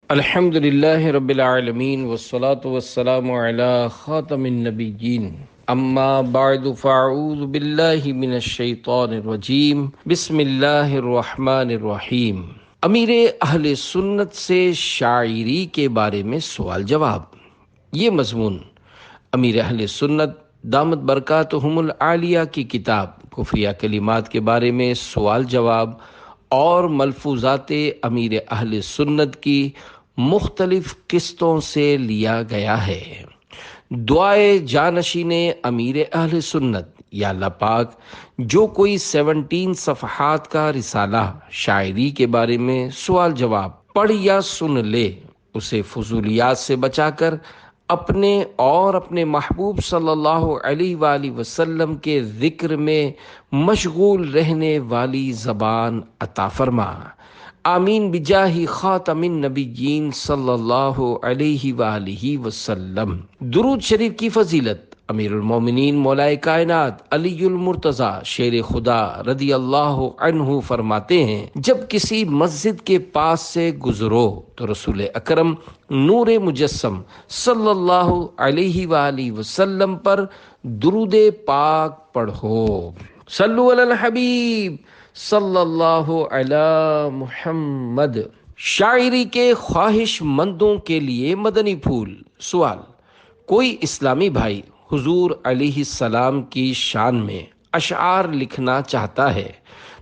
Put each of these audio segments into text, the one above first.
الحمد للہ رب العالمین والصلاة والسلام علی خاتم النبیین اما بعد فاعوذ باللہ من الشیطان الرجیم بسم اللہ الرحمن الرحیم۔ امیر اہل سنت سے شاعری کے بارے میں سوال جواب۔ یہ مضمون امیر اہل سنت دامت برکاتہم العالیہ کی کتاب کفریہ کلمات کے بارے میں سوال جواب اور ملفوظات امیر اہل سنت کی مختلف قسطوں سے لیا گیا ہے۔ دعائے جانشین امیر اہل سنت، یا اللہ پاک جو کوئی 17 صفحات کا رسالہ شاعری کے بارے میں سوال جواب پڑھ یا سن لے، اسے فضولیات سے بچا کر اپنے اور اپنے محبوب صلی اللہ علیہ وآلہ وسلم کے ذکر میں مشغول رہنے والی زبان عطا فرما۔ آمین بجاہ خاتم النبیین صلی اللہ علیہ وآلہ وسلم۔ درود شریف کی فضیلت امیر المومنین مولائے کائنات علی المرتضیٰ شیر خدا رضی اللہ عنہ فرماتے ہیں، جب کسی مسجد کے پاس سے گزرو تو رسول اکرم نور مجسم صلی اللہ علیہ وآلہ وسلم پر درود پاک پڑھو۔ صلو علی الحبیب صلی اللہ علی محمد۔ شاعری کے خواہش مندوں کے لیے مدنی پھول۔ سوال: کوئی اسلامی بھائی حضور علیہ السلام کی شان میں اشعار لکھنا چاہتا ہے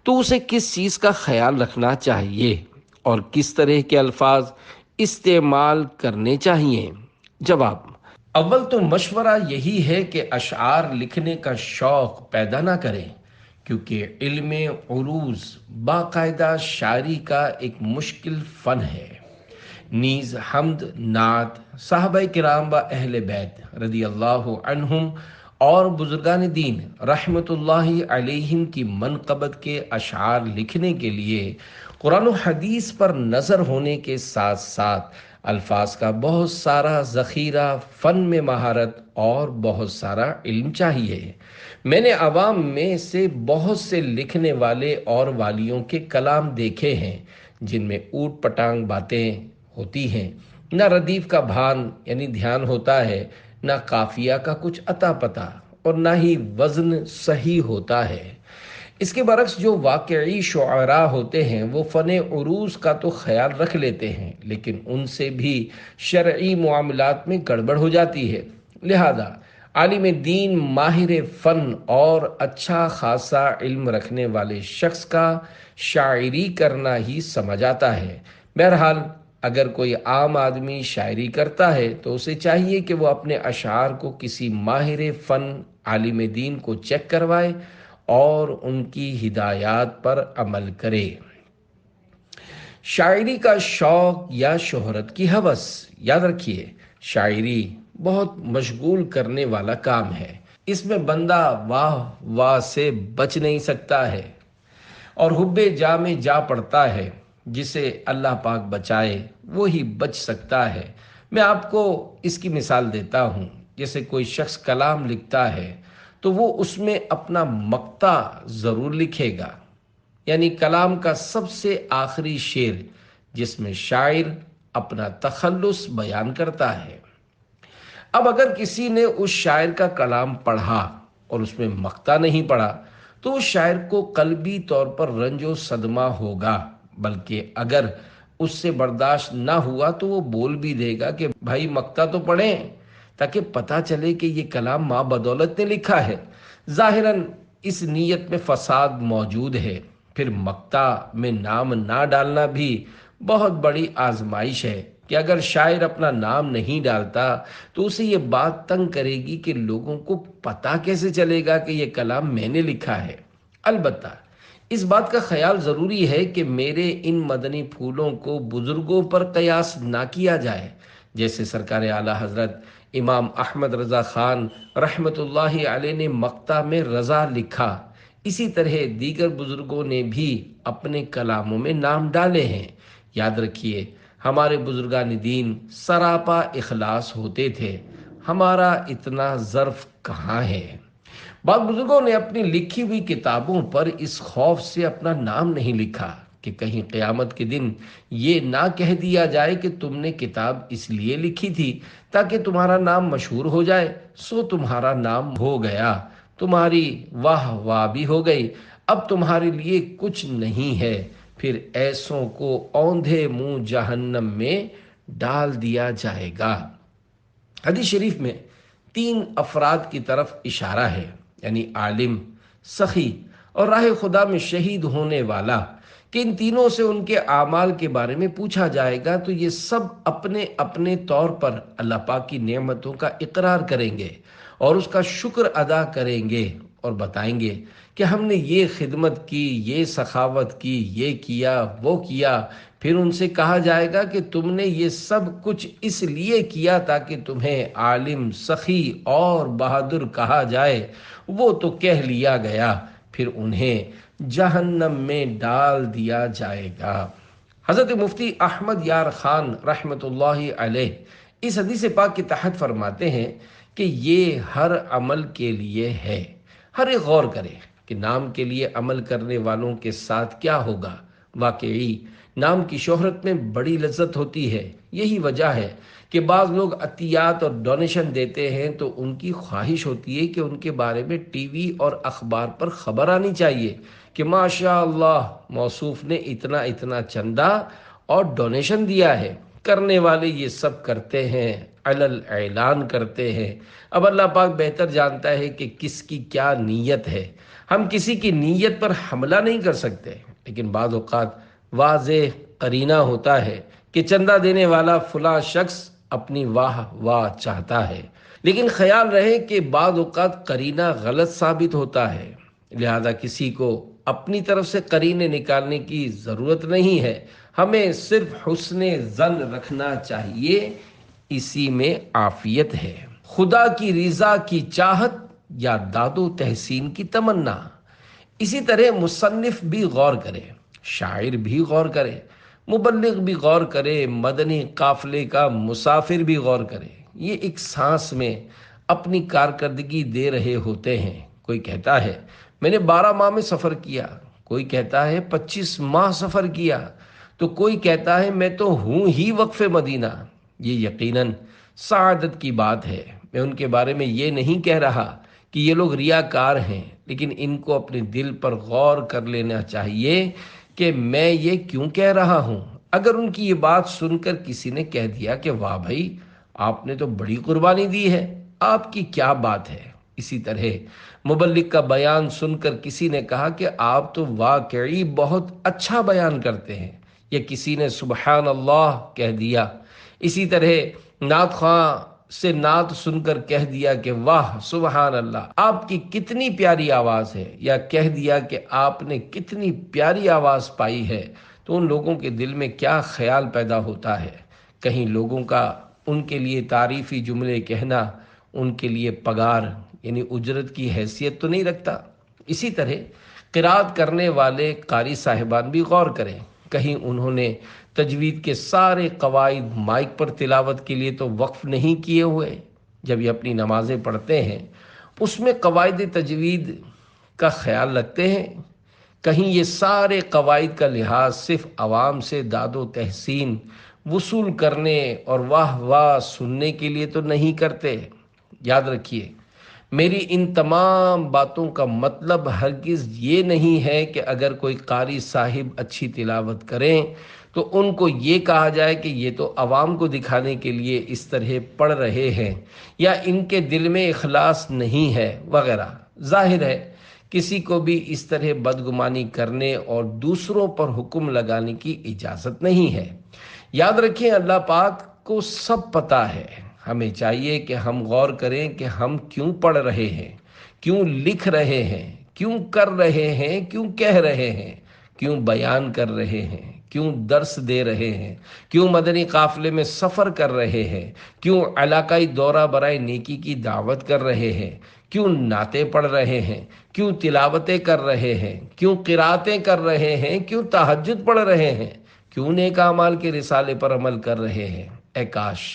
تو اسے کس چیز کا خیال رکھنا چاہیے اور کس طرح کے الفاظ استعمال کرنے چاہیے؟ جواب: اول تو مشورہ یہی ہے کہ اشعار لکھنے کا شوق پیدا نہ کریں، کیونکہ علم عروض باقاعدہ شاعری کا ایک مشکل فن ہے۔ نیز حمد، نعت، صحابہ کرام و اہل بیت رضی اللہ عنہم اور بزرگان دین رحمت اللہ علیہم کی منقبت کے اشعار لکھنے کے لیے قرآن و حدیث پر نظر ہونے کے ساتھ ساتھ الفاظ کا بہت سارا ذخیرہ، فن میں مہارت اور بہت سارا علم چاہیے۔ میں نے عوام میں سے بہت سے لکھنے والے اور والیوں کے کلام دیکھے ہیں جن میں اوٹ پٹانگ باتیں ہوتی ہیں، نہ ردیف کا بھان یعنی دھیان ہوتا ہے، نہ قافیہ کا کچھ عطا پتہ، اور نہ ہی وزن صحیح ہوتا ہے۔ اس کے برعکس جو واقعی شعراء ہوتے ہیں وہ فن عروض کا تو خیال رکھ لیتے ہیں، لیکن ان سے بھی شرعی معاملات میں گڑبڑ ہو جاتی ہے۔ لہذا عالم دین، ماہر فن اور اچھا خاصا علم رکھنے والے شخص کا شاعری کرنا ہی سمجھ آتا ہے۔ بہرحال اگر کوئی عام آدمی شاعری کرتا ہے تو اسے چاہیے کہ وہ اپنے اشعار کو کسی ماہر فن عالم دین کو چیک کروائے اور ان کی ہدایات پر عمل کرے۔ شاعری کا شوق یا شہرت کی ہوس۔ یاد رکھیے، شاعری بہت مشغول کرنے والا کام ہے۔ اس میں بندہ واہ واہ سے بچ نہیں سکتا ہے اور حب جاہ میں جا پڑتا ہے۔ جسے اللہ پاک بچائے وہی بچ سکتا ہے۔ میں آپ کو اس کی مثال دیتا ہوں۔ جیسے کوئی شخص کلام لکھتا ہے تو وہ اس میں اپنا مقطع ضرور لکھے گا، یعنی کلام کا سب سے آخری شعر جس میں شاعر اپنا تخلص بیان کرتا ہے۔ اب اگر کسی نے اس شاعر کا کلام پڑھا اور اس میں مقطع نہیں پڑھا تو اس شاعر کو قلبی طور پر رنج و صدمہ ہوگا، بلکہ اگر اس سے برداشت نہ ہوا تو وہ بول بھی دے گا کہ بھائی مقطع تو پڑھیں تاکہ پتہ چلے کہ یہ کلام ماں بدولت نے لکھا ہے۔ ظاہراً اس نیت میں فساد موجود ہے۔ پھر مقطع میں نام نہ ڈالنا بھی بہت بڑی آزمائش ہے کہ اگر شاعر اپنا نام نہیں ڈالتا تو اسے یہ بات تنگ کرے گی کہ لوگوں کو پتہ کیسے چلے گا کہ یہ کلام میں نے لکھا ہے۔ البتہ اس بات کا خیال ضروری ہے کہ میرے ان مدنی پھولوں کو بزرگوں پر قیاس نہ کیا جائے۔ جیسے سرکار اعلیٰ حضرت امام احمد رضا خان رحمت اللہ علیہ نے مقطع میں رضا لکھا، اسی طرح دیگر بزرگوں نے بھی اپنے کلاموں میں نام ڈالے ہیں۔ یاد رکھیے، ہمارے بزرگان دین سراپا اخلاص ہوتے تھے، ہمارا اتنا ظرف کہاں ہے۔ بعض بزرگوں نے اپنی لکھی ہوئی کتابوں پر اس خوف سے اپنا نام نہیں لکھا کہ کہیں قیامت کے دن یہ نہ کہہ دیا جائے کہ تم نے کتاب اس لیے لکھی تھی تاکہ تمہارا نام مشہور ہو جائے، سو تمہارا نام ہو گیا، تمہاری واہ واہ بھی ہو گئی، اب تمہارے لیے کچھ نہیں ہے، پھر ایسوں کو اوندھے منہ جہنم میں ڈال دیا جائے گا۔ حدیث شریف میں 3 افراد کی طرف اشارہ ہے، یعنی عالم، سخی اور راہ خدا میں شہید ہونے والا، کہ ان تینوں سے ان کے اعمال کے بارے میں پوچھا جائے گا تو یہ سب اپنے اپنے طور پر اللہ پاک کی نعمتوں کا اقرار کریں گے اور اس کا شکر ادا کریں گے اور بتائیں گے کہ ہم نے یہ خدمت کی، یہ سخاوت کی، یہ کیا، وہ کیا۔ پھر ان سے کہا جائے گا کہ تم نے یہ سب کچھ اس لیے کیا تاکہ تمہیں عالم، سخی اور بہادر کہا جائے، وہ تو کہہ لیا گیا، پھر انہیں جہنم میں ڈال دیا جائے گا۔ حضرت مفتی احمد یار خان رحمۃ اللہ علیہ اس حدیث پاک کے تحت فرماتے ہیں کہ یہ ہر عمل کے لیے ہے۔ ہر ایک غور کرے کہ نام کے لیے عمل کرنے والوں کے ساتھ کیا ہوگا۔ واقعی نام کی شہرت میں بڑی لذت ہوتی ہے۔ یہی وجہ ہے کہ بعض لوگ عطیات اور ڈونیشن دیتے ہیں تو ان کی خواہش ہوتی ہے کہ ان کے بارے میں ٹی وی اور اخبار پر خبر آنی چاہیے کہ ماشاء اللہ موصوف نے اتنا اتنا چندہ اور ڈونیشن دیا ہے۔ کرنے والے یہ سب کرتے ہیں، علل اعلان کرتے ہیں۔ اب اللہ پاک بہتر جانتا ہے کہ کس کی کیا نیت ہے۔ ہم کسی کی نیت پر حملہ نہیں کر سکتے، لیکن بعض اوقات واضح قرینہ ہوتا ہے کہ چندہ دینے والا فلاں شخص اپنی واہ واہ چاہتا ہے، لیکن خیال رہے کہ بعض اوقات قرینہ غلط ثابت ہوتا ہے، لہذا کسی کو اپنی طرف سے قرینے نکالنے کی ضرورت نہیں ہے۔ ہمیں صرف حسن ظن رکھنا چاہیے، اسی میں عافیت ہے۔ خدا کی رضا کی چاہت یا داد و تحسین کی تمنا۔ اسی طرح مصنف بھی غور کرے، شاعر بھی غور کرے، مبلغ بھی غور کرے، مدنی قافلے کا مسافر بھی غور کرے۔ یہ ایک سانس میں اپنی کارکردگی دے رہے ہوتے ہیں۔ کوئی کہتا ہے میں نے 12 ماہ میں سفر کیا، کوئی کہتا ہے 25 ماہ سفر کیا، تو کوئی کہتا ہے میں تو ہوں ہی وقف مدینہ۔ یہ یقیناً سعادت کی بات ہے۔ میں ان کے بارے میں یہ نہیں کہہ رہا کہ یہ لوگ ریاکار ہیں، لیکن ان کو اپنے دل پر غور کر لینا چاہیے کہ میں یہ کیوں کہہ رہا ہوں۔ اگر ان کی یہ بات سن کر کسی نے کہہ دیا کہ واہ بھائی آپ نے تو بڑی قربانی دی ہے، آپ کی کیا بات ہے۔ اسی طرح مبلغ کا بیان سن کر کسی نے کہا کہ آپ تو واقعی بہت اچھا بیان کرتے ہیں، یا کسی نے سبحان اللہ کہہ دیا۔ اسی طرح نعت خواں سے نعت سن کر کہہ دیا کہ واہ سبحان اللہ آپ کی کتنی پیاری آواز ہے، یا کہہ دیا کہ آپ نے کتنی پیاری آواز پائی ہے، تو ان لوگوں کے دل میں کیا خیال پیدا ہوتا ہے۔ کہیں لوگوں کا ان کے لیے تعریفی جملے کہنا ان کے لیے پگار یعنی اجرت کی حیثیت تو نہیں رکھتا۔ اسی طرح قرات کرنے والے قاری صاحبان بھی غور کریں، کہیں انہوں نے تجوید کے سارے قواعد مائک پر تلاوت کے لیے تو وقف نہیں کیے ہوئے۔ جب یہ اپنی نمازیں پڑھتے ہیں اس میں قواعد تجوید کا خیال رکھتے ہیں، کہیں یہ سارے قواعد کا لحاظ صرف عوام سے داد و تحسین وصول کرنے اور واہ واہ سننے کے لیے تو نہیں کرتے۔ یاد رکھیے میری ان تمام باتوں کا مطلب ہرگز یہ نہیں ہے کہ اگر کوئی قاری صاحب اچھی تلاوت کریں تو ان کو یہ کہا جائے کہ یہ تو عوام کو دکھانے کے لیے اس طرح پڑھ رہے ہیں، یا ان کے دل میں اخلاص نہیں ہے وغیرہ۔ ظاہر ہے کسی کو بھی اس طرح بدگمانی کرنے اور دوسروں پر حکم لگانے کی اجازت نہیں ہے۔ یاد رکھیں اللہ پاک کو سب پتہ ہے۔ ہمیں چاہیے کہ ہم غور کریں کہ ہم کیوں پڑھ رہے ہیں، کیوں لکھ رہے ہیں، کیوں کر رہے ہیں، کیوں کہہ رہے ہیں، کیوں بیان کر رہے ہیں، کیوں درس دے رہے ہیں، کیوں مدنی قافلے میں سفر کر رہے ہیں، کیوں علاقائی دورہ برائے نیکی کی دعوت کر رہے ہیں، کیوں نعتیں پڑھ رہے ہیں، کیوں تلاوتیں کر رہے ہیں، کیوں قراتیں کر رہے ہیں، کیوں تہجد پڑھ رہے ہیں، کیوں نیک اعمال کے رسالے پر عمل کر رہے ہیں۔ اے کاش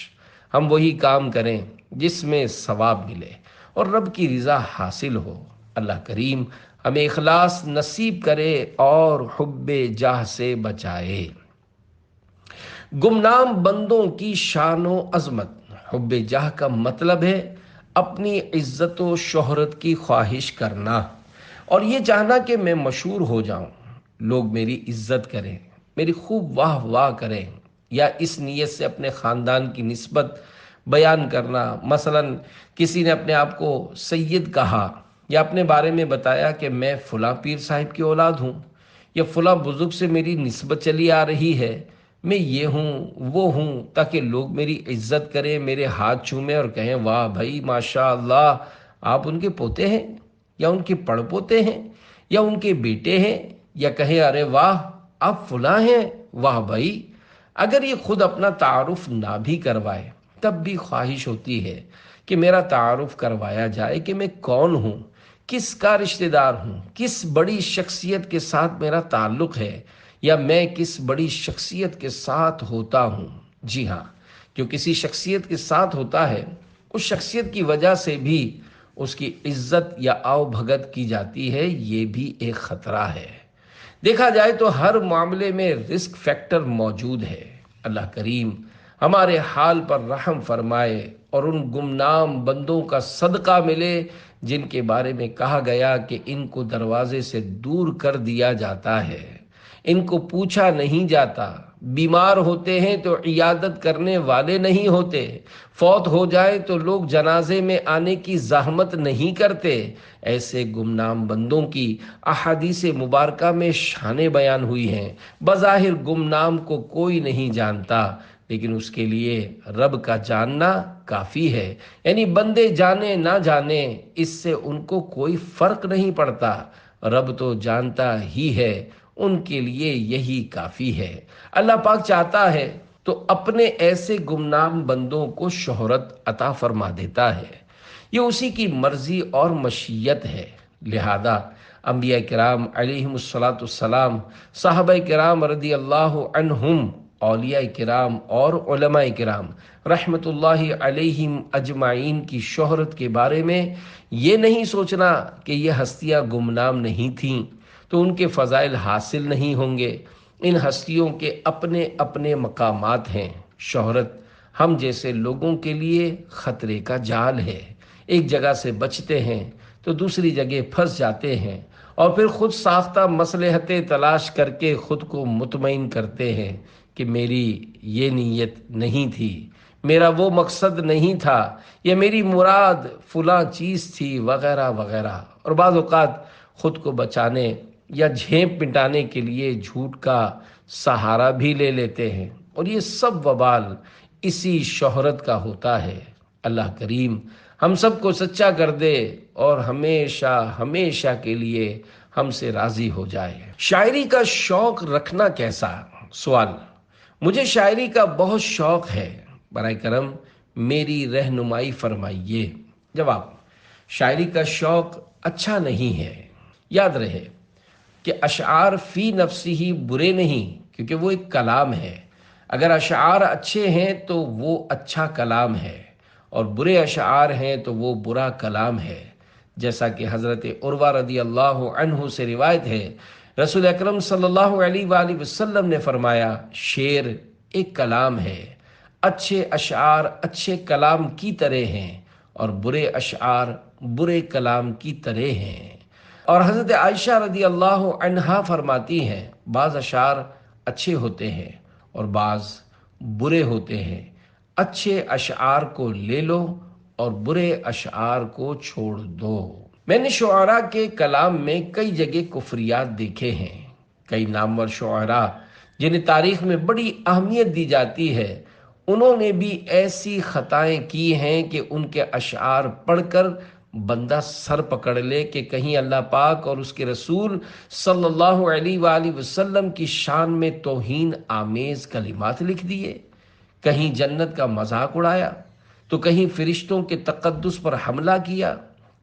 ہم وہی کام کریں جس میں ثواب ملے اور رب کی رضا حاصل ہو۔ اللہ کریم ہمیں اخلاص نصیب کرے اور حب جاہ سے بچائے۔ گمنام بندوں کی شان و عظمت۔ حب جاہ کا مطلب ہے اپنی عزت و شہرت کی خواہش کرنا، اور یہ چاہنا کہ میں مشہور ہو جاؤں، لوگ میری عزت کریں، میری خوب واہ واہ کریں، یا اس نیت سے اپنے خاندان کی نسبت بیان کرنا۔ مثلا کسی نے اپنے آپ کو سید کہا یا اپنے بارے میں بتایا کہ میں فلاں پیر صاحب کی اولاد ہوں، یا فلاں بزرگ سے میری نسبت چلی آ رہی ہے، میں یہ ہوں وہ ہوں، تاکہ لوگ میری عزت کریں، میرے ہاتھ چومیں اور کہیں واہ بھائی ماشاء اللہ، آپ ان کے پوتے ہیں یا ان کے پڑ پوتے ہیں یا ان کے بیٹے ہیں، یا کہیں ارے واہ آپ فلاں ہیں، واہ بھائی۔ اگر یہ خود اپنا تعارف نہ بھی کروائے تب بھی خواہش ہوتی ہے کہ میرا تعارف کروایا جائے کہ میں کون ہوں، کس کا رشتہ دار ہوں، کس بڑی شخصیت کے ساتھ میرا تعلق ہے، یا میں کس بڑی شخصیت کے ساتھ ہوتا ہوں۔ جی ہاں، جو کسی شخصیت کے ساتھ ہوتا ہے اس شخصیت کی وجہ سے بھی اس کی عزت یا آؤ بھگت کی جاتی ہے، یہ بھی ایک خطرہ ہے۔ دیکھا جائے تو ہر معاملے میں رسک فیکٹر موجود ہے۔ اللہ کریم ہمارے حال پر رحم فرمائے اور ان گمنام بندوں کا صدقہ ملے جن کے بارے میں کہا گیا کہ ان کو دروازے سے دور کر دیا جاتا ہے، ان کو پوچھا نہیں جاتا، بیمار ہوتے ہیں تو عیادت کرنے والے نہیں ہوتے، فوت ہو جائے تو لوگ جنازے میں آنے کی زحمت نہیں کرتے۔ ایسے گمنام بندوں کی احادیث مبارکہ میں شانیں بیان ہوئی ہیں۔ بظاہر گمنام کو کوئی نہیں جانتا، لیکن اس کے لیے رب کا جاننا کافی ہے، یعنی بندے جانے نہ جانے اس سے ان کو کوئی فرق نہیں پڑتا، رب تو جانتا ہی ہے، ان کے لیے یہی کافی ہے۔ اللہ پاک چاہتا ہے تو اپنے ایسے گمنام بندوں کو شہرت عطا فرما دیتا ہے، یہ اسی کی مرضی اور مشیت ہے۔ لہذا انبیاء کرام علیہم السلام، صحابہ کرام رضی اللہ عنہم، اولیاء کرام اور علماء کرام رحمت اللہ علیہم اجمعین کی شہرت کے بارے میں یہ نہیں سوچنا کہ یہ ہستیاں گمنام نہیں تھیں تو ان کے فضائل حاصل نہیں ہوں گے۔ ان ہستیوں کے اپنے اپنے مقامات ہیں۔ شہرت ہم جیسے لوگوں کے لیے خطرے کا جال ہے، ایک جگہ سے بچتے ہیں تو دوسری جگہ پھنس جاتے ہیں، اور پھر خود ساختہ مصلحتیں تلاش کر کے خود کو مطمئن کرتے ہیں کہ میری یہ نیت نہیں تھی، میرا وہ مقصد نہیں تھا، یا میری مراد فلاں چیز تھی، وغیرہ وغیرہ، اور بعض اوقات خود کو بچانے یا جھیپ مٹانے کے لیے جھوٹ کا سہارا بھی لے لیتے ہیں، اور یہ سب وبال اسی شہرت کا ہوتا ہے۔ اللہ کریم ہم سب کو سچا کر دے اور ہمیشہ ہمیشہ کے لیے ہم سے راضی ہو جائے۔ شاعری کا شوق رکھنا کیسا؟ سوال: مجھے شاعری کا بہت شوق ہے، برائے کرم میری رہنمائی فرمائیے۔ جواب: شاعری کا شوق اچھا نہیں ہے۔ یاد رہے کہ اشعار فی نفسی ہی برے نہیں، کیونکہ وہ ایک کلام ہے۔ اگر اشعار اچھے ہیں تو وہ اچھا کلام ہے، اور برے اشعار ہیں تو وہ برا کلام ہے۔ جیسا کہ حضرت عروہ رضی اللہ عنہ سے روایت ہے، رسول اکرم صلی اللہ علیہ وآلہ وسلم نے فرمایا، شعر ایک کلام ہے، اچھے اشعار اچھے کلام کی طرح ہیں اور برے اشعار برے کلام کی طرح ہیں۔ اور حضرت عائشہ رضی اللہ عنہا فرماتی ہیں، بعض اشعار اچھے ہوتے ہیں اور بعض برے ہوتے ہیں، اچھے اشعار کو لے لو اور برے اشعار کو چھوڑ دو۔ میں نے شعراء کے کلام میں کئی جگہ کفریات دیکھے ہیں۔ کئی نامور شعراء جنہیں تاریخ میں بڑی اہمیت دی جاتی ہے، انہوں نے بھی ایسی خطائیں کی ہیں کہ ان کے اشعار پڑھ کر بندہ سر پکڑ لے کہ کہیں اللہ پاک اور اس کے رسول صلی اللہ علیہ وآلہ وسلم کی شان میں توہین آمیز کلمات لکھ دیے، کہیں جنت کا مذاق اڑایا تو کہیں فرشتوں کے تقدس پر حملہ کیا۔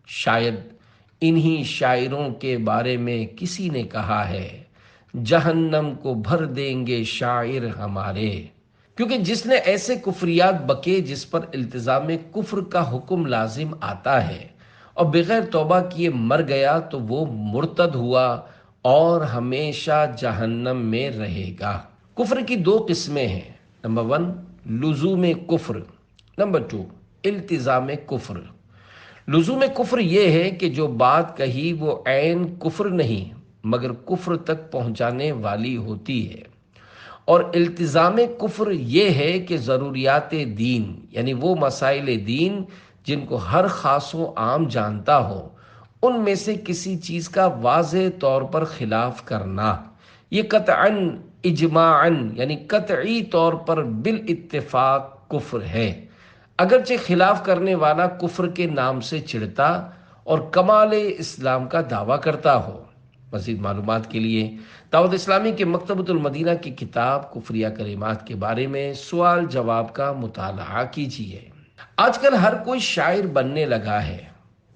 شاید انہی شاعروں کے بارے میں کسی نے کہا ہے، جہنم کو بھر دیں گے شاعر ہمارے، کیونکہ جس نے ایسے کفریات بکے جس پر التزام کفر کا حکم لازم آتا ہے اور بغیر توبہ کیے مر گیا تو وہ مرتد ہوا اور ہمیشہ جہنم میں رہے گا۔ کفر کی دو قسمیں ہیں، نمبر 1 لزوم کفر، نمبر 2 التزام کفر۔ لزوم کفر یہ ہے کہ جو بات کہی وہ عین کفر نہیں مگر کفر تک پہنچانے والی ہوتی ہے، اور التزام کفر یہ ہے کہ ضروریات دین یعنی وہ مسائل دین جن کو ہر خاص و عام جانتا ہو، ان میں سے کسی چیز کا واضح طور پر خلاف کرنا، یہ قطعاً اجماعاً یعنی قطعی طور پر بالاتفاق کفر ہے، اگرچہ خلاف کرنے والا کفر کے نام سے چڑھتا اور کمال اسلام کا دعویٰ کرتا ہو۔ مزید معلومات کے لیے دعوت اسلامی کے مکتبۃ المدینہ کی کتاب کفریہ کلمات کے بارے میں سوال جواب کا مطالعہ کیجیے۔ آج کل ہر کوئی شاعر بننے لگا ہے۔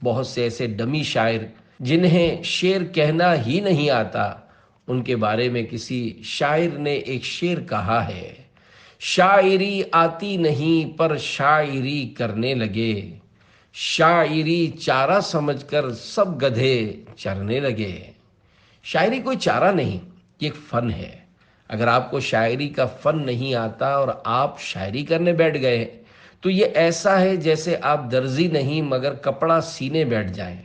بہت سے ایسے ڈمی شاعر جنہیں شعر کہنا ہی نہیں آتا، ان کے بارے میں کسی شاعر نے ایک شعر کہا ہے، شاعری آتی نہیں پر شاعری کرنے لگے، شاعری چارہ سمجھ کر سب گدھے چرنے لگے۔ شاعری کوئی چارہ نہیں، یہ ایک فن ہے۔ اگر آپ کو شاعری کا فن نہیں آتا اور آپ شاعری کرنے بیٹھ گئے تو یہ ایسا ہے جیسے آپ درزی نہیں مگر کپڑا سینے بیٹھ جائیں۔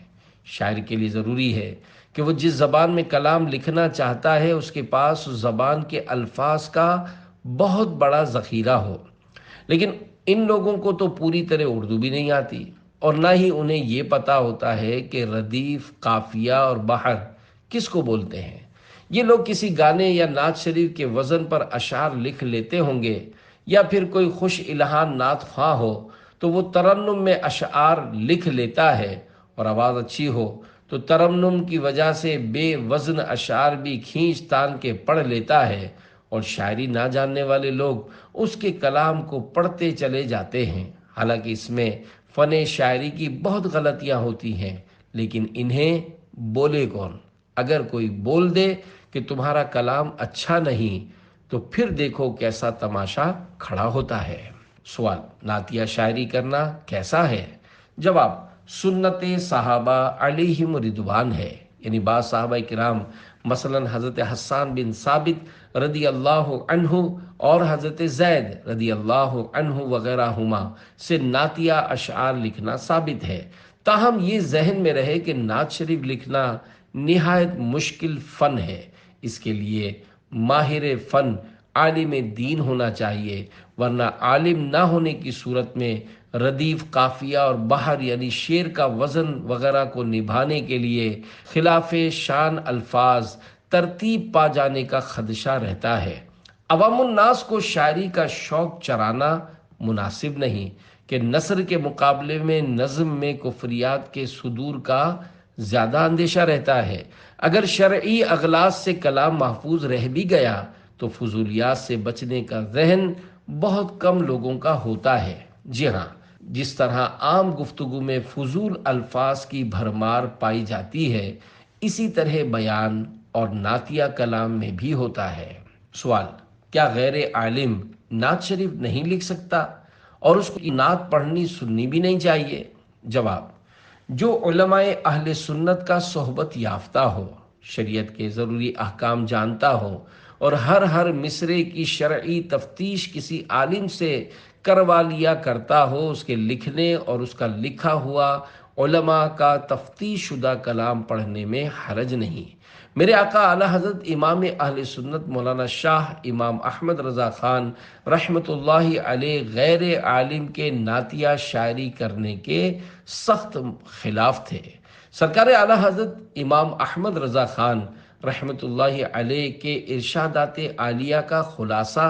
شاعر کے لیے ضروری ہے کہ وہ جس زبان میں کلام لکھنا چاہتا ہے اس کے پاس اس زبان کے الفاظ کا بہت بڑا ذخیرہ ہو، لیکن ان لوگوں کو تو پوری طرح اردو بھی نہیں آتی، اور نہ ہی انہیں یہ پتا ہوتا ہے کہ ردیف، قافیہ اور بحر کس کو بولتے ہیں۔ یہ لوگ کسی گانے یا نعت شریف کے وزن پر اشعار لکھ لیتے ہوں گے، یا پھر کوئی خوش الہان نعت خواں ہو تو وہ ترنم میں اشعار لکھ لیتا ہے، اور آواز اچھی ہو تو ترنم کی وجہ سے بے وزن اشعار بھی کھینچ تان کے پڑھ لیتا ہے، اور شاعری نہ جاننے والے لوگ اس کے کلام کو پڑھتے چلے جاتے ہیں۔ حالانکہ اس میں فن شاعری کی بہت غلطیاں ہوتی ہیں، لیکن انہیں بولے کون؟ اگر کوئی بول دے کہ تمہارا کلام اچھا نہیں تو پھر دیکھو کیسا تماشا کھڑا ہوتا ہے۔ سوال، نعتیہ شاعری کرنا کیسا ہے؟ جواب، سنت صحابہ علیہم رضوان ہے، یعنی بعض صحابہ کرام مثلا حضرت حسان بن ثابت رضی اللہ عنہ اور حضرت زید رضی اللہ عنہ وغیرہ ہما سے نعتیہ اشعار لکھنا ثابت ہے۔ تاہم یہ ذہن میں رہے کہ نعت شریف لکھنا نہایت مشکل فن ہے، اس کے لیے ماہر فن عالم دین ہونا چاہیے، ورنہ عالم نہ ہونے کی صورت میں ردیف، قافیہ اور بحر یعنی شعر کا وزن وغیرہ کو نبھانے کے لیے خلاف شان الفاظ ترتیب پا جانے کا خدشہ رہتا ہے۔ عوام الناس کو شاعری کا شوق چرانا مناسب نہیں کہ نثر کے مقابلے میں نظم میں کفریات کے صدور کا زیادہ اندیشہ رہتا ہے۔ اگر شرعی اغلاظ سے کلام محفوظ رہ بھی گیا تو فضولیات سے بچنے کا ذہن بہت کم لوگوں کا ہوتا ہے۔ جی ہاں، جس طرح عام گفتگو میں فضول الفاظ کی بھرمار پائی جاتی ہے، اسی طرح بیان اور نعتیہ کلام میں بھی ہوتا ہے۔ سوال، کیا غیر عالم نعت شریف نہیں لکھ سکتا اور اس کی نعت پڑھنی سننی بھی نہیں چاہیے؟ جواب، جو علماء اہل سنت کا صحبت یافتہ ہو، شریعت کے ضروری احکام جانتا ہو اور ہر مصرے کی شرعی تفتیش کسی عالم سے کروا لیا کرتا ہو، اس کے لکھنے اور اس کا لکھا ہوا علماء کا تفتیش شدہ کلام پڑھنے میں حرج نہیں۔ میرے آقا اعلی حضرت امام اہل سنت مولانا شاہ امام احمد رضا خان رحمۃ اللہ علیہ غیر عالم کے نعتیہ شاعری کرنے کے سخت خلاف تھے۔ سرکار اعلی حضرت امام احمد رضا خان رحمۃ اللہ علیہ کے ارشادات عالیہ کا خلاصہ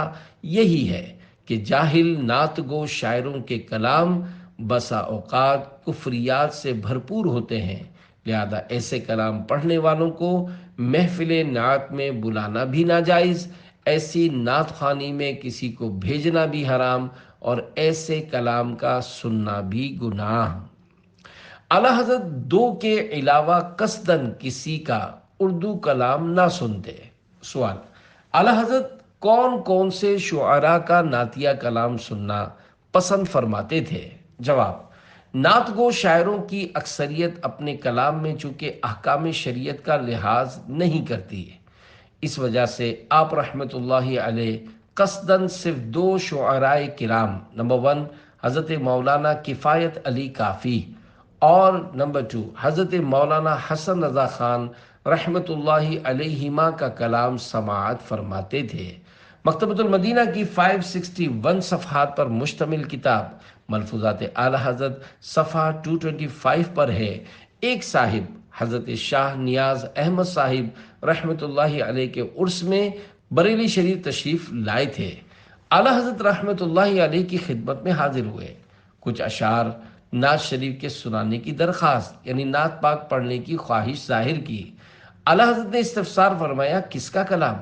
یہی ہے کہ جاہل نعت گو شاعروں کے کلام بسا اوقات کفریات سے بھرپور ہوتے ہیں، لہذا ایسے کلام پڑھنے والوں کو محفل نعت میں بلانا بھی ناجائز، ایسی نعت خوانی میں کسی کو بھیجنا بھی حرام، اور ایسے کلام کا سننا بھی گناہ۔ اعلی حضرت دو کے علاوہ قصدن کسی کا اردو کلام نہ سنتے۔ سوال، اعلی حضرت کون کون سے شعراء کا نعتیہ کلام سننا پسند فرماتے تھے؟ جواب، نعت گو شاعروں کی اکثریت اپنے کلام میں چونکہ احکام شریعت کا لحاظ نہیں کرتی ہے، اس وجہ سے آپ رحمۃ اللہ علیہ قصداً صرف دو شعراء کرام، نمبر 1 حضرت مولانا کفایت علی کافی اور نمبر 2 حضرت مولانا حسن رضا خان رحمۃ اللہ علیہما کا کلام سماعت فرماتے تھے۔ مکتبۃ المدینہ کی 561 صفحات پر مشتمل کتاب ملفوظات اعلی حضرت صفحہ 225 پر ہے۔ ایک صاحب حضرت شاہ نیاز احمد صاحب رحمۃ اللہ علیہ کے عرس میں بریلی شریف تشریف لائے تھے۔ اعلی حضرت رحمۃ اللہ علیہ کی خدمت میں حاضر ہوئے، کچھ اشعار نعت شریف کے سنانے کی درخواست یعنی نعت پاک پڑھنے کی خواہش ظاہر کی۔ اعلی حضرت نے استفسار فرمایا، کس کا کلام؟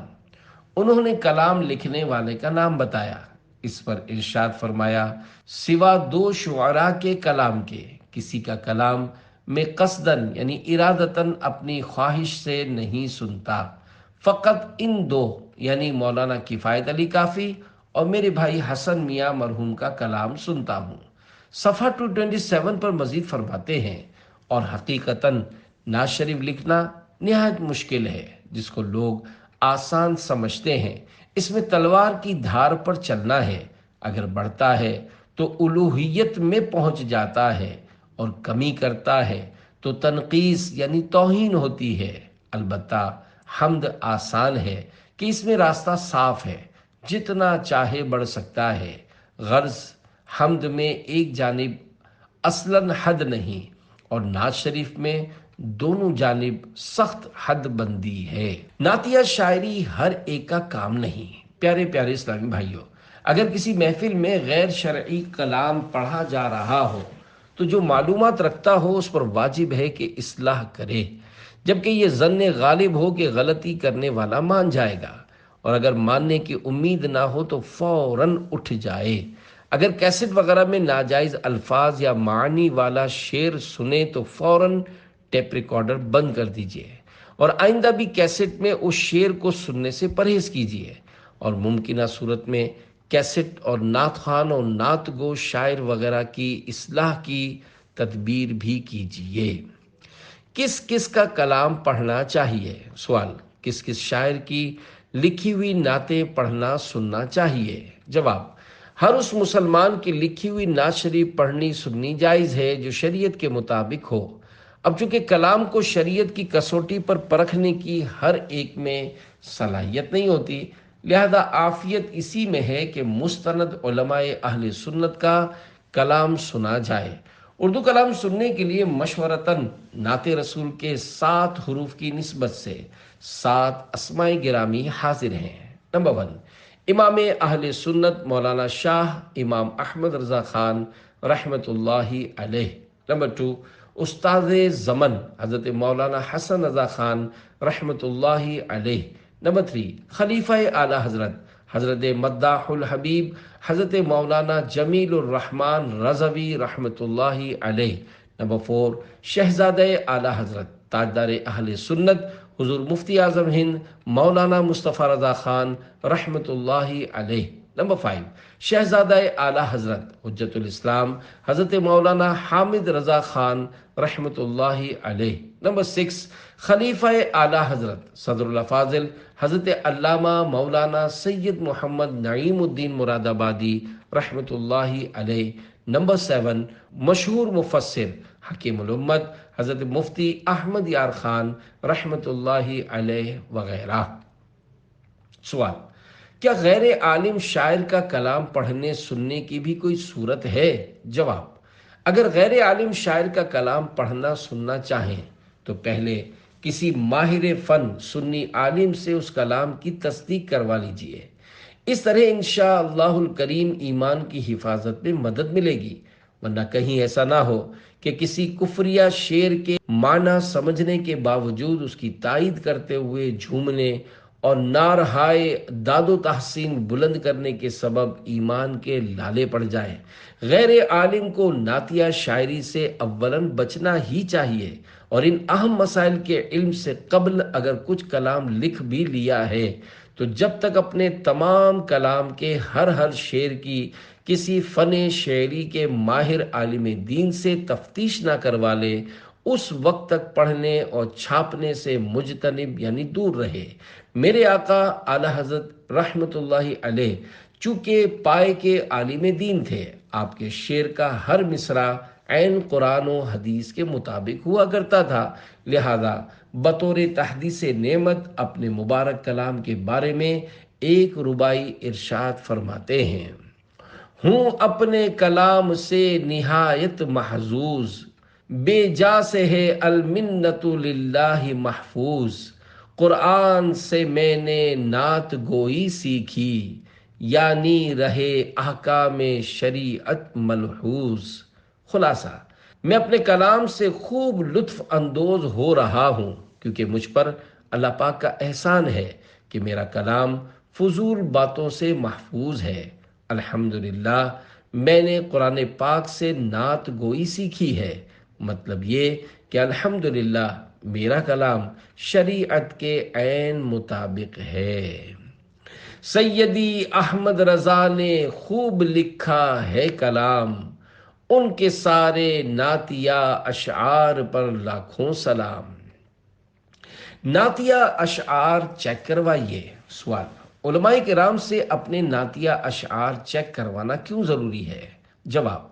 انہوں نے کلام لکھنے والے کا نام بتایا۔ اس پر ارشاد فرمایا، سوا دو شعراء کے کلام کے کسی کا کلام میں قصدن یعنی ارادتاً اپنی خواہش سے نہیں سنتا، فقط ان دو یعنی مولانا کفایت علی کافی اور میرے بھائی حسن میاں مرحوم کا کلام سنتا ہوں۔ صفحہ 227 پر مزید فرماتے ہیں، اور حقیقتاً نعت شریف لکھنا نہایت مشکل ہے، جس کو لوگ آسان سمجھتے ہیں۔ اس میں تلوار کی دھار پر چلنا ہے، اگر بڑھتا ہے تو الوہیت میں پہنچ جاتا ہے، اور کمی کرتا ہے تو تنقیص یعنی توہین ہوتی ہے۔ البتہ حمد آسان ہے کہ اس میں راستہ صاف ہے، جتنا چاہے بڑھ سکتا ہے۔ غرض حمد میں ایک جانب اصلاً حد نہیں، اور نعت شریف میں دونوں جانب سخت حد بندی ہے۔ نعتیہ شاعری ہر ایک کا کام نہیں۔ پیارے پیارے اسلامی بھائیوں، اگر کسی محفل میں غیر شرعی کلام پڑھا جا رہا ہو تو جو معلومات رکھتا ہو اس پر واجب ہے کہ اصلاح کرے، جبکہ یہ ظن غالب ہو کہ غلطی کرنے والا مان جائے گا، اور اگر ماننے کی امید نہ ہو تو فوراً اٹھ جائے۔ اگر کیسٹ وغیرہ میں ناجائز الفاظ یا معنی والا شعر سنے تو فوراً ٹیپ ریکارڈر بند کر دیجئے، اور آئندہ بھی کیسٹ میں اس شعر کو سننے سے پرہیز کیجئے، اور ممکنہ صورت میں کیسٹ اور نعت خوان اور نعت گو شاعر وغیرہ کی اصلاح کی تدبیر بھی کیجئے۔ کس کس کا کلام پڑھنا چاہیے؟ سوال، کس کس شاعر کی لکھی ہوئی نعتیں پڑھنا سننا چاہیے؟ جواب، ہر اس مسلمان کی لکھی ہوئی نعت شریف پڑھنی سننی جائز ہے جو شریعت کے مطابق ہو۔ اب چونکہ کلام کو شریعت کی کسوٹی پر پرکھنے کی ہر ایک میں صلاحیت نہیں ہوتی، لہذا عافیت اسی میں ہے کہ مستند علماء اہل سنت کا کلام سنا جائے۔ اردو کلام سننے کے لیے مشورتاً نعت رسول کے 7 حروف کی نسبت سے 7 اسماء گرامی حاضر ہیں۔ نمبر 1، امام اہل سنت مولانا شاہ امام احمد رضا خان رحمۃ اللہ علیہ۔ نمبر 2، استاد زمن حضرت مولانا حسن رضا خان رحمۃ اللہ علیہ۔ نمبر 3، خلیفہ اعلی حضرت حضرت مداح الحبیب حضرت مولانا جمیل الرحمن رضوی رحمۃ اللہ علیہ۔ نمبر 4، شہزادہ اعلی حضرت تاجدار اہل سنت حضور مفتی اعظم ہند مولانا مصطفیٰ رضا خان رحمۃ اللہ علیہ۔ نمبر 5، شہزادہ اعلی حضرت حجت الاسلام حضرت مولانا حامد رضا خان رحمۃ اللہ علیہ۔ نمبر 6، خلیفہ اعلی حضرت صدر الافاضل حضرت علامہ مولانا سید محمد نعیم الدین مراد آبادی رحمۃ اللہ علیہ۔ نمبر 7، مشہور مفسر حکیم الامت حضرت مفتی احمد یار خان رحمۃ اللہ علیہ وغیرہ۔ سوال، کیا غیر عالم شاعر کا کلام پڑھنے سننے کی بھی کوئی صورت ہے؟ جواب، اگر غیر عالم شاعر کا کلام پڑھنا سننا چاہیں تو پہلے کسی ماہر فن سنی عالم سے اس کلام کی تصدیق کروا لیجئے۔ اس طرح انشاءاللہ الکریم ایمان کی حفاظت میں مدد ملے گی، ورنہ کہیں ایسا نہ ہو کہ کسی کفریہ شعر کے معنی سمجھنے کے باوجود اس کی تائید کرتے ہوئے جھومنے اور نارہائے داد و تحسین بلند کرنے کے سبب ایمان کے لالے پڑ جائیں۔ غیر عالم کو نعتیہ شاعری سے اولاً بچنا ہی چاہیے، اور ان اہم مسائل کے علم سے قبل اگر کچھ کلام لکھ بھی لیا ہے تو جب تک اپنے تمام کلام کے ہر شعر کی کسی فن شعری کے ماہر عالم دین سے تفتیش نہ کروا لے، اس وقت تک پڑھنے اور چھاپنے سے مجتنب یعنی دور رہے۔ میرے آقا اعلی حضرت رحمت اللہ علیہ چونکہ پائے کے عالم دین تھے، آپ کے شعر کا ہر مصرع عین قرآن و حدیث کے مطابق ہوا کرتا تھا، لہذا بطور تحدیث نعمت اپنے مبارک کلام کے بارے میں ایک ربائی ارشاد فرماتے ہیں: ہوں اپنے کلام سے نہایت محظوظ، بے جا سے ہے المنت للہ محفوظ، قرآن سے میں نے نعت گوئی سیکھی، یعنی رہے احکام شریعت ملحوظ۔ خلاصہ، میں اپنے کلام سے خوب لطف اندوز ہو رہا ہوں، کیونکہ مجھ پر اللہ پاک کا احسان ہے کہ میرا کلام فضول باتوں سے محفوظ ہے۔ الحمدللہ میں نے قرآن پاک سے نعت گوئی سیکھی ہے، مطلب یہ کہ الحمدللہ میرا کلام شریعت کے عین مطابق ہے۔ سیدی احمد رضا نے خوب لکھا ہے کلام، ان کے سارے نعتیہ اشعار پر لاکھوں سلام۔ نعتیہ اشعار چیک کروائیے۔ سوال: علماء کرام سے اپنے نعتیہ اشعار چیک کروانا کیوں ضروری ہے؟ جواب: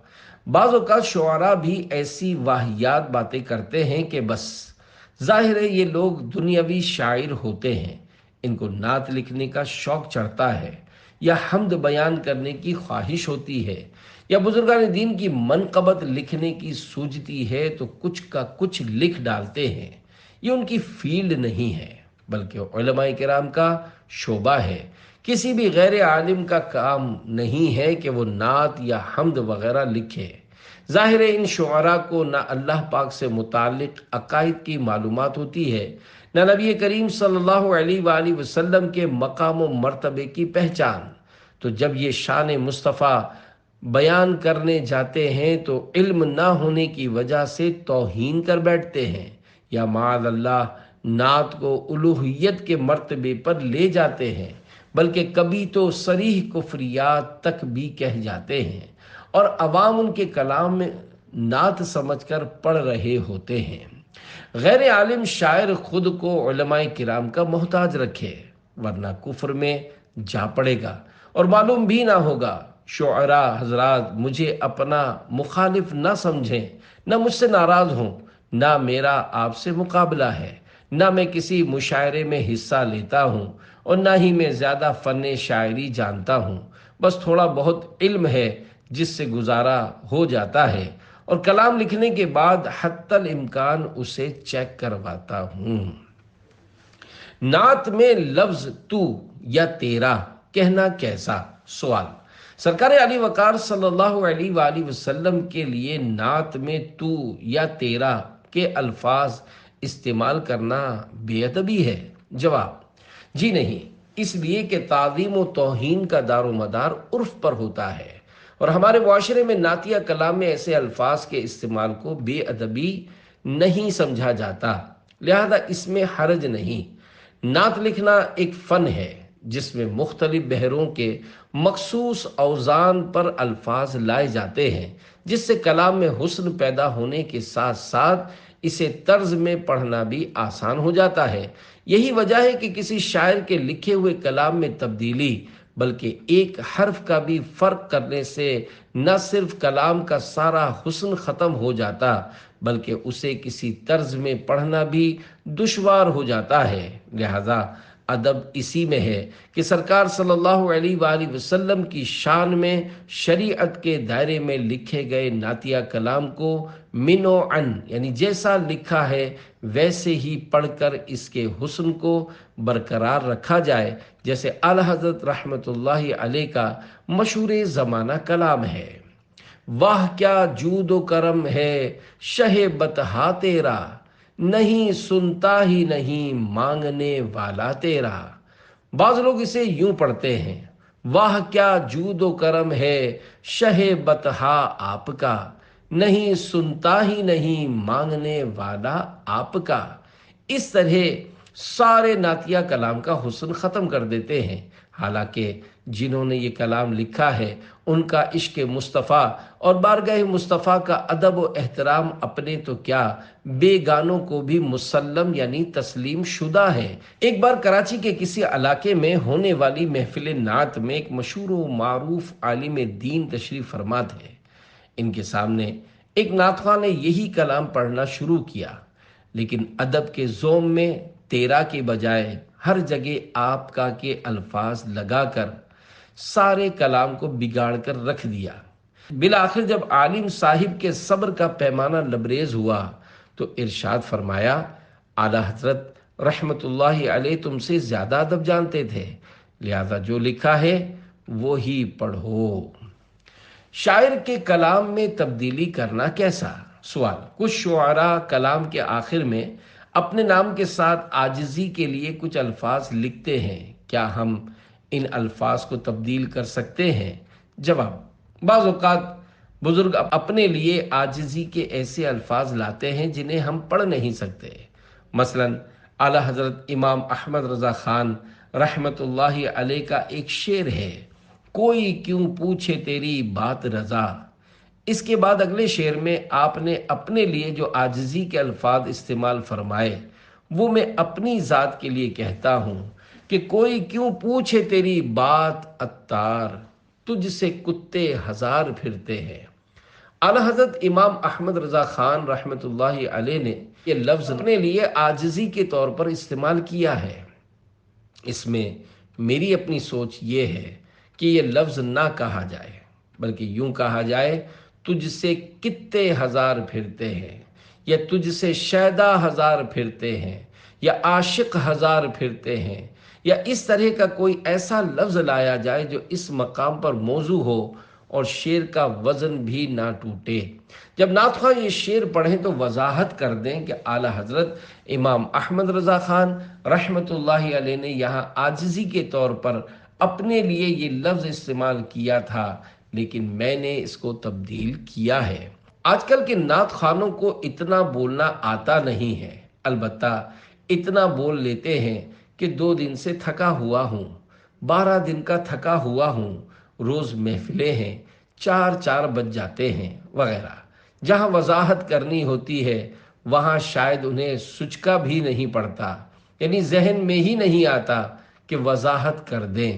بعض اوقات شعراء بھی ایسی واہیات باتیں کرتے ہیں کہ بس ظاہر ہے یہ لوگ دنیاوی شاعر ہوتے ہیں، ان کو نعت لکھنے کا شوق چڑھتا ہے، یا حمد بیان کرنے کی خواہش ہوتی ہے، یا بزرگان دین کی منقبت لکھنے کی سوجتی ہے تو کچھ کا کچھ لکھ ڈالتے ہیں۔ یہ ان کی فیلڈ نہیں ہے، بلکہ علماء کرام کا شعبہ ہے۔ کسی بھی غیر عالم کا کام نہیں ہے کہ وہ نعت یا حمد وغیرہ لکھے۔ ظاہر ہے ان شعراء کو نہ اللہ پاک سے متعلق عقائد کی معلومات ہوتی ہے، نہ نبی کریم صلی اللہ علیہ وآلہ وسلم کے مقام و مرتبے کی پہچان۔ تو جب یہ شان مصطفیٰ بیان کرنے جاتے ہیں تو علم نہ ہونے کی وجہ سے توہین کر بیٹھتے ہیں، یا معاذ اللہ نعت کو الوہیت کے مرتبے پر لے جاتے ہیں، بلکہ کبھی تو صریح کفریات تک بھی کہہ جاتے ہیں، اور عوام ان کے کلام میں نعت سمجھ کر پڑھ رہے ہوتے ہیں۔ غیر عالم شاعر خود کو علماء کرام کا محتاج رکھے، ورنہ کفر میں جا پڑے گا اور معلوم بھی نہ ہوگا۔ شعراء حضرات مجھے اپنا مخالف نہ سمجھیں، نہ مجھ سے ناراض ہوں، نہ میرا آپ سے مقابلہ ہے، نہ میں کسی مشاعرے میں حصہ لیتا ہوں، اور نہ ہی میں زیادہ فن شاعری جانتا ہوں۔ بس تھوڑا بہت علم ہے جس سے گزارا ہو جاتا ہے، اور کلام لکھنے کے بعد حتی الامکان اسے چیک کرواتا ہوں۔ نعت میں لفظ تو یا تیرا کہنا کیسا؟ سوال: سرکار علی وقار صلی اللہ علیہ وآلہ وسلم کے لیے نعت میں تو یا تیرا کے الفاظ استعمال کرنا بے ادبی ہے؟ جواب: جی نہیں، اس لیے کہ تعظیم و توہین کا دار و مدار عرف پر ہوتا ہے، اور ہمارے معاشرے میں نعتیہ کلام میں ایسے الفاظ کے استعمال کو بے ادبی نہیں سمجھا جاتا، لہذا اس میں حرج نہیں۔ نعت لکھنا ایک فن ہے جس میں مختلف بحروں کے مخصوص اوزان پر الفاظ لائے جاتے ہیں، جس سے کلام میں حسن پیدا ہونے کے ساتھ ساتھ اسے طرز میں پڑھنا بھی آسان ہو جاتا ہے۔ یہی وجہ ہے کہ کسی شاعر کے لکھے ہوئے کلام میں تبدیلی بلکہ ایک حرف کا بھی فرق کرنے سے نہ صرف کلام کا سارا حسن ختم ہو جاتا بلکہ اسے کسی طرز میں پڑھنا بھی دشوار ہو جاتا ہے۔ لہذا ادب اسی میں ہے کہ سرکار صلی اللہ علیہ وآلہ وسلم کی شان میں شریعت کے دائرے میں لکھے گئے نعتیہ کلام کو منوعاً یعنی جیسا لکھا ہے ویسے ہی پڑھ کر اس کے حسن کو برقرار رکھا جائے، جیسے اعلی حضرت رحمت اللہ علیہ کا مشہور زمانہ کلام ہے: واہ کیا جود و کرم ہے شہ بطحا تیرا، نہیں سنتا ہی نہیں مانگنے والا تیرا۔ بعض لوگ اسے یوں پڑھتے ہیں: واہ کیا جود و کرم ہے شہ بطحا آپ کا، نہیں سنتا ہی نہیں مانگنے والا آپ کا۔ اس طرح سارے نعتیہ کلام کا حسن ختم کر دیتے ہیں، حالانکہ جنہوں نے یہ کلام لکھا ہے ان کا عشق مصطفیٰ اور بارگاہ مصطفیٰ کا ادب و احترام اپنے تو کیا بے گانوں کو بھی مسلم یعنی تسلیم شدہ ہے۔ ایک بار کراچی کے کسی علاقے میں ہونے والی محفل نعت میں ایک مشہور و معروف عالم دین تشریف فرما تھے۔ ان کے سامنے ایک نعت خواں نے یہی کلام پڑھنا شروع کیا، لیکن ادب کے زوم میں تیرا کے بجائے ہر جگہ آپ کا کے الفاظ لگا کر سارے کلام کو بگاڑ کر رکھ دیا۔ بالآخر جب عالم صاحب کے صبر کا پیمانہ لبریز ہوا تو ارشاد فرمایا، اعلیٰ حضرت رحمت اللہ علیہ تم سے زیادہ ادب جانتے تھے، لہذا جو لکھا ہے وہی پڑھو۔ شاعر کے کلام میں تبدیلی کرنا کیسا؟ سوال۔ کچھ شعراء کلام کے آخر میں اپنے نام کے ساتھ عاجزی کے لیے کچھ الفاظ لکھتے ہیں، کیا ہم ان الفاظ کو تبدیل کر سکتے ہیں؟ جواب۔ بعض اوقات بزرگ اپنے لیے عاجزی کے ایسے الفاظ لاتے ہیں جنہیں ہم پڑھ نہیں سکتے۔ مثلا اعلیٰ حضرت امام احمد رضا خان رحمت اللہ علیہ کا ایک شعر ہے، کوئی کیوں پوچھے تیری بات رضا۔ اس کے بعد اگلے شعر میں آپ نے اپنے لیے جو عاجزی کے الفاظ استعمال فرمائے وہ میں اپنی ذات کے لیے کہتا ہوں کہ کوئی کیوں پوچھے تیری بات عطار، تجھ سے کتے ہزار پھرتے ہیں۔ اعلیٰ حضرت امام احمد رضا خان رحمت اللہ علیہ نے یہ لفظ اپنے لیے عاجزی کے طور پر استعمال کیا ہے۔ اس میں میری اپنی سوچ یہ ہے کہ یہ لفظ نہ کہا جائے، بلکہ یوں کہا جائے، تجھ سے کتے ہزار پھرتے ہیں، یا تجھ سے شیدا ہزار پھرتے ہیں، یا عاشق ہزار پھرتے ہیں، یا اس طرح کا کوئی ایسا لفظ لایا جائے جو اس مقام پر موضوع ہو اور شعر کا وزن بھی نہ ٹوٹے۔ جب نعت خواں یہ شعر پڑھیں تو وضاحت کر دیں کہ اعلیٰ حضرت امام احمد رضا خان رحمت اللہ علیہ نے یہاں عاجزی کے طور پر اپنے لیے یہ لفظ استعمال کیا تھا، لیکن میں نے اس کو تبدیل کیا ہے۔ آج کل کے نعت خوانوں کو اتنا بولنا آتا نہیں ہے، البتہ اتنا بول لیتے ہیں کہ 2 دن سے تھکا ہوا ہوں، 12 دن کا تھکا ہوا ہوں، روز محفلیں ہیں، 4 بج جاتے ہیں وغیرہ۔ جہاں وضاحت کرنی ہوتی ہے وہاں شاید انہیں سچکا بھی نہیں پڑتا، یعنی ذہن میں ہی نہیں آتا کہ وضاحت کر دیں۔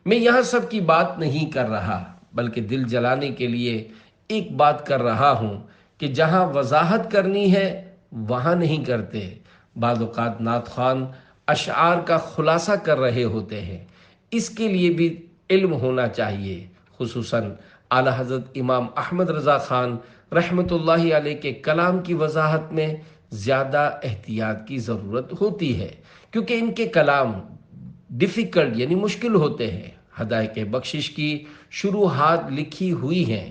میں یہاں سب کی بات نہیں کر رہا، بلکہ دل جلانے کے لیے ایک بات کر رہا ہوں کہ جہاں وضاحت کرنی ہے وہاں نہیں کرتے۔ بعض اوقات نعت خوان اشعار کا خلاصہ کر رہے ہوتے ہیں، اس کے لیے بھی علم ہونا چاہیے۔ خصوصاً اعلیٰ حضرت امام احمد رضا خان رحمت اللہ علیہ کے کلام کی وضاحت میں زیادہ احتیاط کی ضرورت ہوتی ہے، کیونکہ ان کے کلام ڈیفیکلٹ یعنی مشکل ہوتے ہیں۔ ہدایت بخشش کی شروحات لکھی ہوئی ہیں،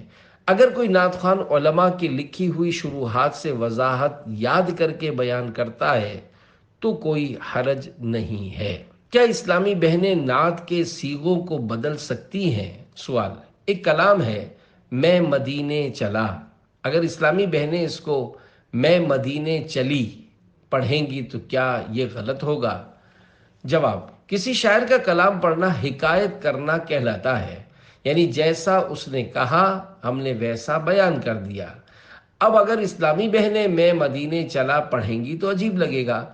اگر کوئی نعت خوان علماء کی لکھی ہوئی شروحات سے وضاحت یاد کر کے بیان کرتا ہے تو کوئی حرج نہیں ہے۔ کیا اسلامی بہنیں نعت کے صیغوں کو بدل سکتی ہیں؟ سوال۔ ایک کلام ہے میں مدینے چلا، اگر اسلامی بہنیں اس کو میں مدینے چلی پڑھیں گی تو کیا یہ غلط ہوگا؟ جواب۔ کسی شاعر کا کلام پڑھنا حکایت کرنا کہلاتا ہے، یعنی جیسا اس نے کہا ہم نے ویسا بیان کر دیا۔ اب اگر اسلامی بہنیں میں مدینے چلا پڑھیں گی تو عجیب لگے گا،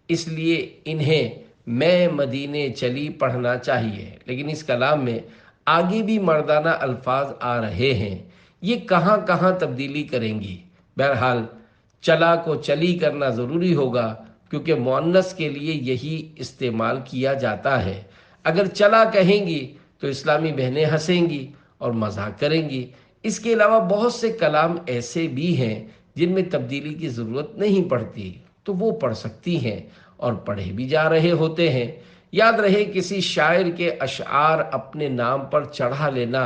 اس لیے انہیں میں مدینے چلی پڑھنا چاہیے، لیکن اس کلام میں آگے بھی مردانہ الفاظ آ رہے ہیں، یہ کہاں کہاں تبدیلی کریں گی؟ بہرحال چلا کو چلی کرنا ضروری ہوگا، کیونکہ مؤنث کے لیے یہی استعمال کیا جاتا ہے۔ اگر چلا کہیں گی تو اسلامی بہنیں ہنسیں گی اور مذاق کریں گی۔ اس کے علاوہ بہت سے کلام ایسے بھی ہیں جن میں تبدیلی کی ضرورت نہیں پڑتی، تو وہ پڑھ سکتی ہیں اور پڑھے بھی جا رہے ہوتے ہیں۔ یاد رہے کسی شاعر کے اشعار اپنے نام پر چڑھا لینا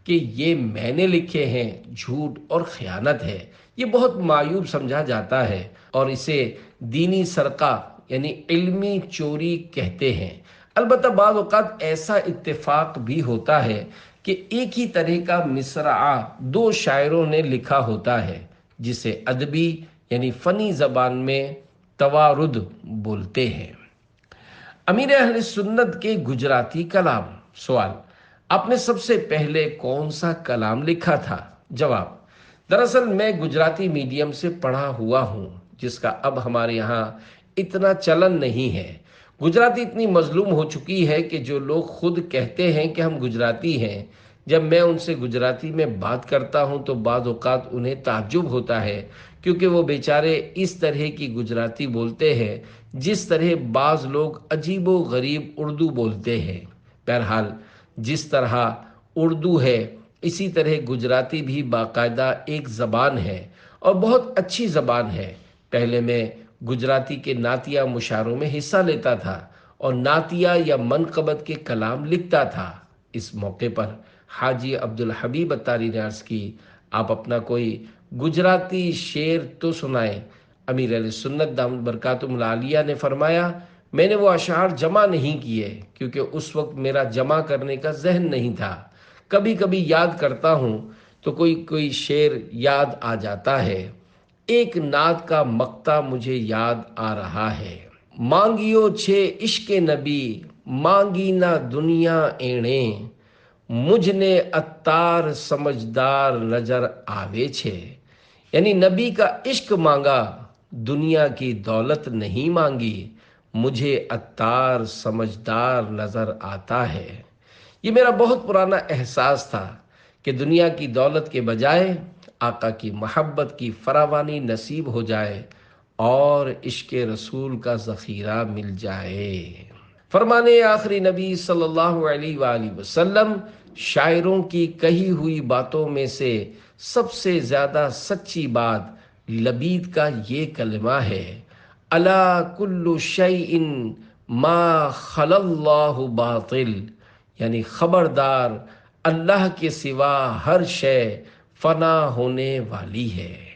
کہ یہ میں نے لکھے ہیں جھوٹ اور خیانت ہے، یہ بہت معیوب سمجھا جاتا ہے اور اسے دینی سرقہ یعنی علمی چوری کہتے ہیں۔ البتہ بعض اوقات ایسا اتفاق بھی ہوتا ہے کہ ایک ہی طرح کا مصرعہ 2 شاعروں نے لکھا ہوتا ہے، جسے ادبی یعنی فنی زبان میں توارد بولتے ہیں۔ امیر اہل سنت کے گجراتی کلام۔ سوال۔ آپ نے سب سے پہلے کون سا کلام لکھا تھا؟ جواب: دراصل میں گجراتی میڈیم سے پڑھا ہوا ہوں، جس کا اب ہمارے یہاں اتنا چلن نہیں ہے۔ گجراتی اتنی مظلوم ہو چکی ہے کہ جو لوگ خود کہتے ہیں کہ ہم گجراتی ہیں، جب میں ان سے گجراتی میں بات کرتا ہوں تو بعض اوقات انہیں تعجب ہوتا ہے، کیونکہ وہ بیچارے اس طرح کی گجراتی بولتے ہیں جس طرح بعض لوگ عجیب و غریب اردو بولتے ہیں۔ بہرحال، جس طرح اردو ہے اسی طرح گجراتی بھی باقاعدہ ایک زبان ہے اور بہت اچھی زبان ہے۔ پہلے میں گجراتی کے نعتیہ مشاعروں میں حصہ لیتا تھا اور نعتیہ یا منقبت کے کلام لکھتا تھا۔ اس موقع پر حاجی عبدالحبیب اتاری نے عرض کی: آپ اپنا کوئی گجراتی شعر تو سنائیں۔ امیر علیہ سنت دامت برکاتہم العالیہ نے فرمایا: میں نے وہ اشعار جمع نہیں کیے کیونکہ اس وقت میرا جمع کرنے کا ذہن نہیں تھا۔ کبھی کبھی یاد کرتا ہوں تو کوئی شعر یاد آ جاتا ہے۔ ایک نعت کا مقطع مجھے یاد آ رہا ہے: مانگیو چھے عشق نبی مانگی نہ دنیا ایڑے، مجھ نے عطار سمجھدار نظر آوے چھے۔ یعنی نبی کا عشق مانگا، دنیا کی دولت نہیں مانگی، مجھے عطار سمجھدار نظر آتا ہے۔ یہ میرا بہت پرانا احساس تھا کہ دنیا کی دولت کے بجائے آقا کی محبت کی فراوانی نصیب ہو جائے اور عشق رسول کا ذخیرہ مل جائے۔ فرمانے آخری نبی صلی اللہ علیہ وآلہ وسلم: شاعروں کی کہی ہوئی باتوں میں سے سب سے زیادہ سچی بات لبید کا یہ کلمہ ہے: الا کل شیء ما خلا اللہ باطل، یعنی خبردار، اللہ کے سوا ہر شے فنا ہونے والی ہے۔